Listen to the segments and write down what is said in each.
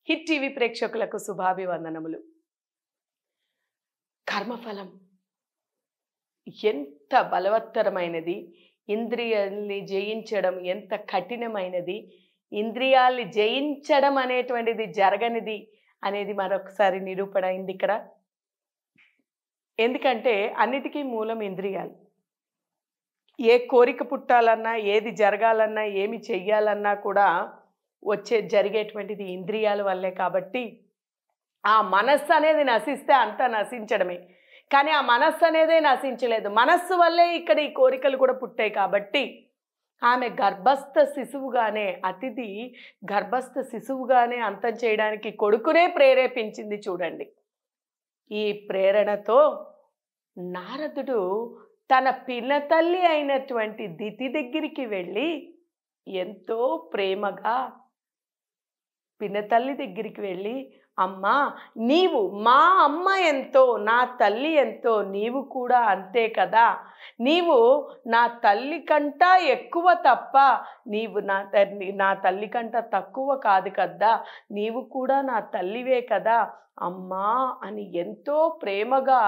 Hit TV ప్రేక్షకులకు శుభాభివందనములు. కర్మఫలం ఎంత బలవత్తరమైనది, ఇంద్రియాల్ని జయించడం ఎంత కఠినమైనది, ఇంద్రియాల్ని జయించడం అనేటువంటిది జరగనిది అనేది మరొకసారి నిరూపణ అయింది ఇక్కడ. ఎందుకంటే అన్నిటికీ మూలం ఇంద్రియాలు. ఏ కోరిక పుట్టాలన్నా, ఏది జరగాలన్నా, ఏమి చెయ్యాలన్నా కూడా జరిగేటువంటిది ఇంద్రియాల వల్లే. కాబట్టి ఆ మనస్సు అనేది నశిస్తే అంతా నశించడమే. కానీ ఆ మనస్సు అనేదే నశించలేదు. మనస్సు వల్లే ఇక్కడ ఈ కోరికలు కూడా పుట్టాయి. కాబట్టి ఆమె గర్భస్థ శిశువుగానే, అతిథి గర్భస్థ శిశువుగానే అంతం చేయడానికి కొడుకునే ప్రేరేపించింది. చూడండి, ఈ ప్రేరణతో నారదుడు తన పినతల్లి అయినటువంటి దితి దగ్గరికి వెళ్ళి ఎంతో ప్రేమగా పినతల్లి దగ్గరికి వెళ్ళి, అమ్మా, నీవు మా అమ్మ ఎంతో, నా తల్లి ఎంతో, నీవు కూడా అంతే కదా, నీవు నా తల్లి కంట ఎక్కువ తప్ప నీవు నా తల్లి కంట తక్కువ కాదు కదా, నీవు కూడా నా తల్లివే కదా అమ్మా అని ఎంతో ప్రేమగా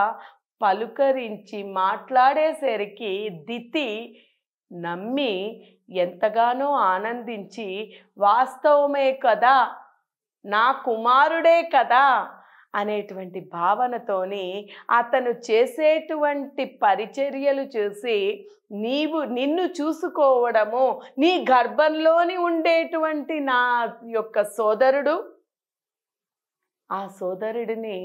పలుకరించి మాట్లాడేసరికి దితి నమ్మి ఎంతగానో ఆనందించి, వాస్తవమే కదా, నా కుమారుడే కదా అనేటువంటి భావనతోని అతను చేసేటువంటి పరిచర్యలు చూసి, నిన్ను చూసుకోవడము, నీ గర్భంలోని ఉండేటువంటి నా యొక్క సోదరుడు, ఆ సోదరుడిని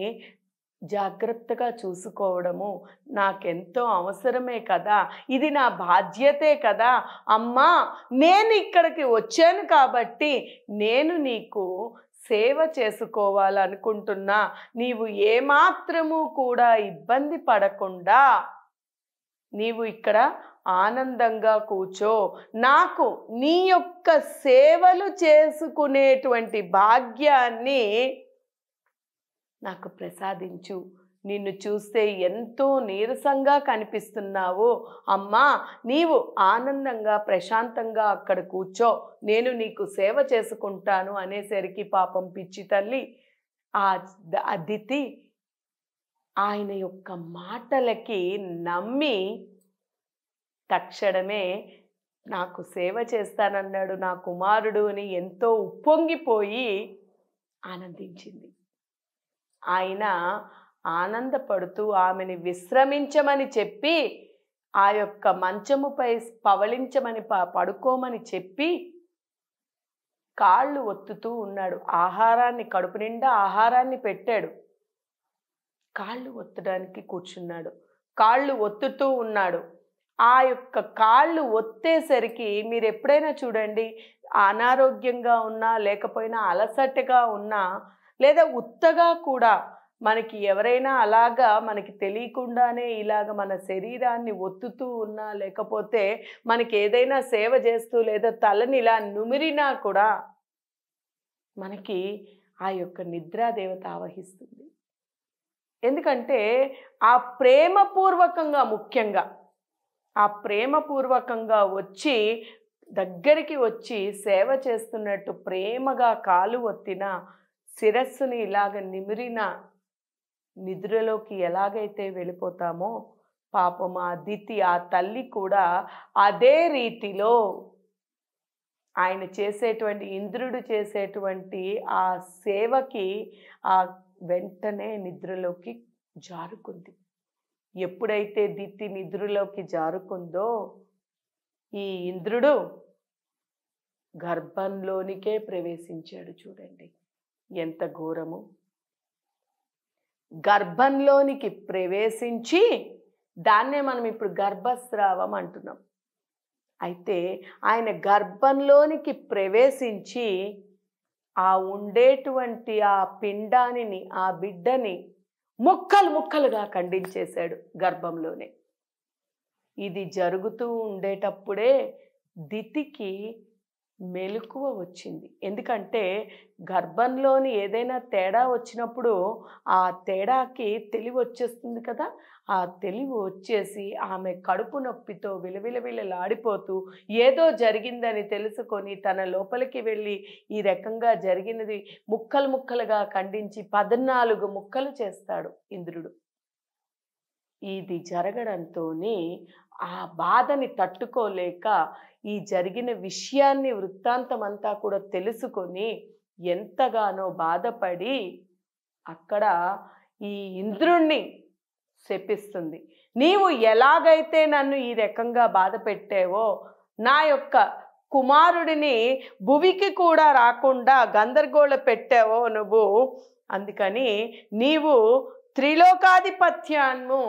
జాగ్రత్తగా చూసుకోవడము నాకెంతో అవసరమే కదా, ఇది నా బాధ్యతే కదా అమ్మా, నేను ఇక్కడికి వచ్చాను కాబట్టి నేను నీకు సేవ చేసుకోవాలనుకుంటున్నా, నీవు ఏమాత్రము కూడా ఇబ్బంది పడకుండా నీవు ఇక్కడ ఆనందంగా కూర్చో, నాకు నీ యొక్క సేవలు చేసుకునేటువంటి భాగ్యాన్ని నాకు ప్రసాదించు, నిన్ను చూస్తే ఎంతో నీరసంగా కనిపిస్తున్నావు అమ్మా, నీవు ఆనందంగా ప్రశాంతంగా అక్కడ కూర్చో, నేను నీకు సేవ చేసుకుంటాను అనేసరికి పాపం పిచ్చి తల్లి ఆ దితి ఆయన యొక్క మాటలకి నమ్మి తక్షణమే నాకు సేవ చేస్తానన్నాడు నా కుమారుడు అని ఎంతో ఉప్పొంగిపోయి ఆనందించింది. ఆయన ఆనందపడుతూ ఆమెని విశ్రమించమని చెప్పి, ఆ యొక్క మంచముపై పవళించమని పడుకోమని చెప్పి కాళ్ళు ఒత్తుతూ ఉన్నాడు. ఆహారాన్ని, కడుపు నిండా ఆహారాన్ని పెట్టాడు, కాళ్ళు ఒత్తడానికి కూర్చున్నాడు, కాళ్ళు ఒత్తుతూ ఉన్నాడు. ఆ యొక్క కాళ్ళు ఒత్తేసరికి మీరు ఎప్పుడైనా చూడండి, అనారోగ్యంగా ఉన్నా లేకపోయినా అలసటగా ఉన్నా లేదా ఉత్తగా కూడా మనకి ఎవరైనా అలాగా మనకి తెలియకుండానే ఇలాగ మన శరీరాన్ని ఒత్తుతూ ఉన్నా, లేకపోతే మనకి ఏదైనా సేవ చేస్తూ లేదా తలని ఇలా నుమిరినా కూడా మనకి ఆ యొక్క నిద్రాదేవత ఆవహిస్తుంది. ఎందుకంటే ఆ ప్రేమపూర్వకంగా, ముఖ్యంగా ఆ ప్రేమపూర్వకంగా వచ్చి దగ్గరికి వచ్చి సేవ చేస్తున్నట్టు ప్రేమగా కాలు ఒత్తిన, శిరస్సుని ఇలాగ నిమిరిన నిద్రలోకి ఎలాగైతే వెళ్ళిపోతామో, పాపం ఆ దితి, ఆ తల్లి కూడా అదే రీతిలో ఆయన చేసేటువంటి, ఇంద్రుడు చేసేటువంటి ఆ సేవకి ఆ వెంటనే నిద్రలోకి జారుకుంది. ఎప్పుడైతే దితి నిద్రలోకి జారుకుందో, ఈ ఇంద్రుడు గర్భంలోనికే ప్రవేశించాడు. చూడండి ఎంత ఘోరము. గర్భంలోనికి ప్రవేశించి, దాన్నే మనం ఇప్పుడు గర్భస్రావం అంటున్నాం. అయితే ఆయన గర్భంలోనికి ప్రవేశించి ఆ ఉండేటువంటి ఆ పిండానిని, ఆ బిడ్డని ముక్కలు ముక్కలుగా ఖండించేశాడు గర్భంలోనే. ఇది జరుగుతూ ఉండేటప్పుడే దితికి మెలకువ వచ్చింది. ఎందుకంటే గర్భంలోని ఏదైనా తేడా వచ్చినప్పుడు ఆ తేడాకి తెలివి వచ్చేస్తుంది కదా. ఆ తెలివి వచ్చేసి ఆమె కడుపు నొప్పితో విలవిలవిలలాడిపోతూ ఏదో జరిగిందని తెలుసుకొని తన లోపలికి వెళ్ళి ఈ రకంగా జరిగినది ముక్కలు ముక్కలుగా ఖండించి 14 ముక్కలు చేస్తాడు ఇంద్రుడు. ఇది జరగడంతోనే ఆ బాధని తట్టుకోలేక ఈ జరిగిన విషయాన్ని వృత్తాంతం అంతా కూడా తెలుసుకొని ఎంతగానో బాధపడి అక్కడ ఈ ఇంద్రుణ్ణి శపిస్తుంది. నీవు ఎలాగైతే నన్ను ఈ రకంగా బాధ పెట్టావో నా యొక్క కుమారుడిని భువికి కూడా రాకుండా గందరగోళ పెట్టావో నువ్వు, అందుకని నీవు త్రిలోకాధిపత్యాన్ని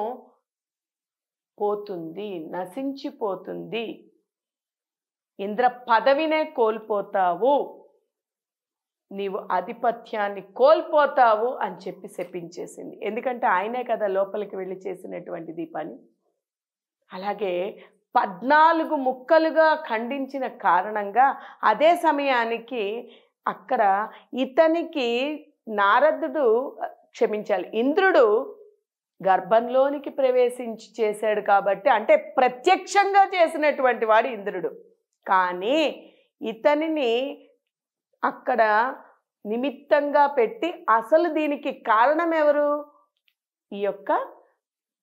పోతుంది, నశించిపోతుంది, ఇంద్ర పదవినే కోల్పోతావు, నీవు ఆధిపత్యాన్ని కోల్పోతావు అని చెప్పి శపించేసింది. ఎందుకంటే ఆయనే కదా లోపలికి వెళ్ళి చేసినటువంటిది పని. అలాగే 14 ముక్కలుగా ఖండించిన కారణంగా అదే సమయానికి అక్కడ ఇతనికి నారదుడు క్షమించాలి ఇంద్రుడు గర్భంలోనికి ప్రవేశించి చేశాడు కాబట్టి, అంటే ప్రత్యక్షంగా చేసినటువంటి వాడు ఇంద్రుడు. కానీ ఇతనిని అక్కడ నిమిత్తంగా పెట్టి అసలు దీనికి కారణం ఎవరు? ఈ యొక్క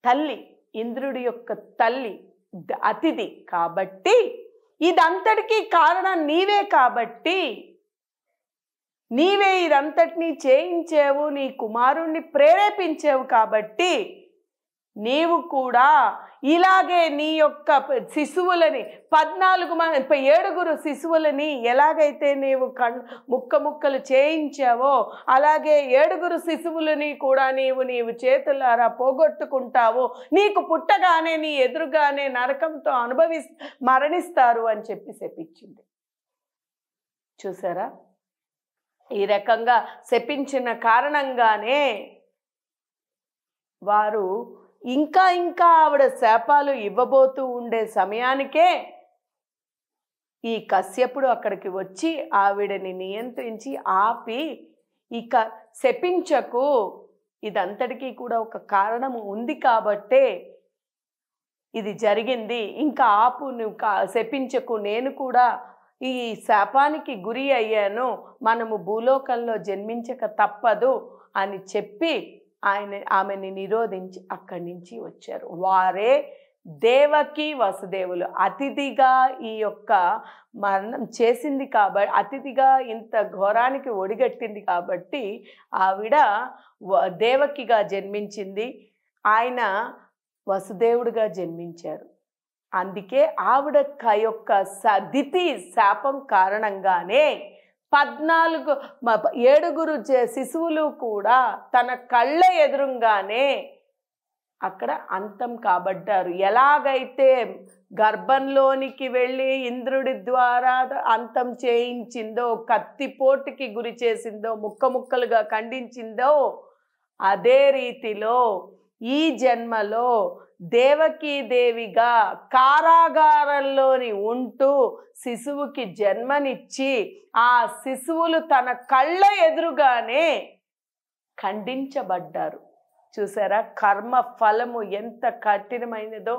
తల్లి, ఇంద్రుడి యొక్క తల్లి అతిథి. కాబట్టి ఇదంతటికీ కారణం నీవే, కాబట్టి నీవే ఇదంతటినీ చేయించావు, నీ కుమారుణ్ణి ప్రేరేపించావు, కాబట్టి నీవు కూడా ఇలాగే నీ యొక్క శిశువులని 7 శిశువులని ఎలాగైతే నీవు ముక్కలు చేయించావో అలాగే 7 శిశువులని కూడా నీవు చేతులారా పోగొట్టుకుంటావు, నీకు పుట్టగానే నీ ఎదురుగానే నరకంతో మరణిస్తారు అని చెప్పి శపించింది. చూసారా, ఈ రకంగా శపించిన కారణంగానే వారు ఇంకా ఆవిడ శాపాలు ఇవ్వబోతూ ఉండే సమయానికే ఈ కశ్యపుడు అక్కడికి వచ్చి ఆవిడని నియంత్రించి ఆపి, ఇక శపించకు, ఇదంతటికీ కూడా ఒక కారణం ఉంది కాబట్టే ఇది జరిగింది, ఇంకా ఆపు, నువ్వు శపించకు, నేను కూడా ఈ శాపానికి గురి అయ్యాను, మనము భూలోకంలో జన్మించక తప్పదు అని చెప్పి ఆమెని నిరోధించి అక్కడి నుంచి వచ్చారు. వారే దేవకి వసుదేవులు. అతిథిగా ఈ యొక్క మరణం చేసింది కాబట్టి, అతిథిగా ఇంత ఘోరానికి ఒడిగట్టింది కాబట్టి ఆవిడ దేవకిగా జన్మించింది, ఆయన వసుదేవుడిగా జన్మించారు. అందుకే ఆవిడ యొక్క దితి శాపం కారణంగానే 7 శిశువులు కూడా తన కళ్ళ ఎదురుగానే అక్కడ అంతం కాబడ్డారు. ఎలాగైతే గర్భంలోనికి వెళ్ళి ఇంద్రుడి ద్వారా అంతం చేయించిందో, కత్తిపోటుకి గురి చేసిందో, ముక్కలుగా ఖండించిందో, అదే రీతిలో ఈ జన్మలో దేవకీదేవిగా కారాగారంలోని ఉంటూ శిశువుకి జన్మనిచ్చి ఆ శిశువులు తన కళ్ళ ఎదురుగానే ఖండించబడ్డారు. చూసారా, కర్మ ఫలము ఎంత కఠినమైనదో,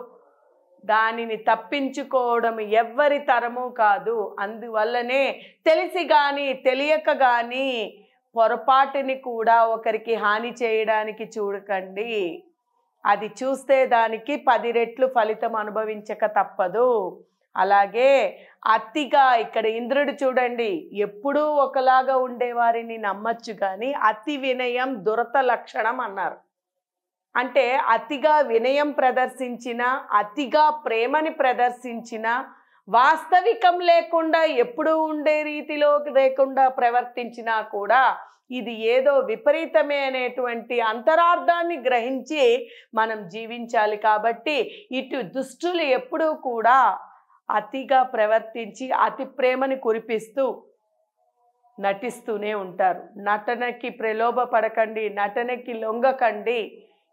దానిని తప్పించుకోవడం ఎవ్వరి తరము కాదు. అందువల్లనే తెలిసి కానీ తెలియక కానీ పొరపాటుని కూడా ఒకరికి హాని చేయడానికి చూడకండి. అది చూస్తే దానికి 10 రెట్లు ఫలితం అనుభవించక తప్పదు. అలాగే అతిగా ఇక్కడ ఇంద్రుడు చూడండి, ఎప్పుడూ ఒకలాగా ఉండేవారిని నమ్మచ్చు కానీ అతి వినయం దురత లక్షణం అన్నారు. అంటే అతిగా వినయం ప్రదర్శించిన, అతిగా ప్రేమని ప్రదర్శించిన, వాస్తవికం లేకుండా ఎప్పుడూ ఉండే రీతిలో లేకుండా ప్రవర్తించినా కూడా ఇది ఏదో విపరీతమే అనేటువంటి అంతరార్థాన్ని గ్రహించి మనం జీవించాలి. కాబట్టి ఇటు దుష్టులు ఎప్పుడూ కూడా అతిగా ప్రవర్తించి అతి ప్రేమని కురిపిస్తూ నటిస్తూనే ఉంటారు. నటనకి ప్రలోభపడకండి, నటనకి లొంగకండి.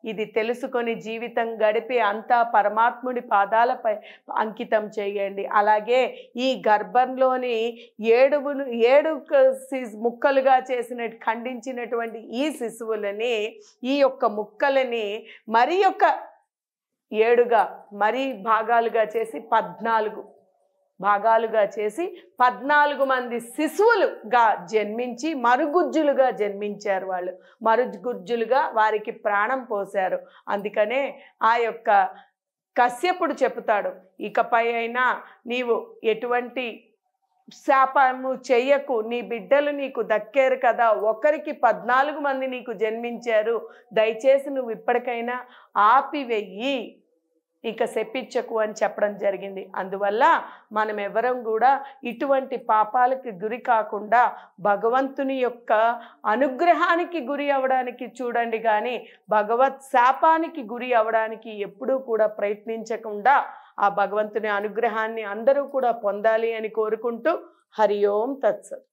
ఇది తెలుసుకొని జీవితం గడిపి అంతా పరమాత్ముడి పాదాలపై అంకితం చేయండి. అలాగే ఈ గర్భంలోని ఏడు ముక్కలుగా ఖండించినటువంటి ఈ శిశువులని, ఈ యొక్క ముక్కలని మరి యొక్క 7గా మరి భాగాలుగా చేసి 14 భాగాలుగా చేసి 14 మంది శిశువులుగా జన్మించి మరుగుజ్జులుగా జన్మించారు. వాళ్ళు మరుగుజ్జులుగా వారికి ప్రాణం పోశారు. అందుకనే ఆ యొక్క కశ్యపుడు చెప్తాడు, ఇకపై అయినా నీవు ఎటువంటి శాపము చెయ్యకు, నీ బిడ్డలు నీకు దక్కారు కదా, ఒకరికి 14 మంది నీకు జన్మించారు, దయచేసి నువ్వు ఇప్పటికైనా ఆపివెయ్యి, ఇక శపించకు అని చెప్పడం జరిగింది. అందువల్ల మనం ఎవరం కూడా ఇటువంటి పాపాలకి గురి కాకుండా భగవంతుని యొక్క అనుగ్రహానికి గురి అవడానికి చూడండి, కానీ భగవత్ శాపానికి గురి అవడానికి ఎప్పుడూ కూడా ప్రయత్నించకుండా ఆ భగవంతుని అనుగ్రహాన్ని అందరూ కూడా పొందాలి అని కోరుకుంటూ హరి ఓం తత్సత్.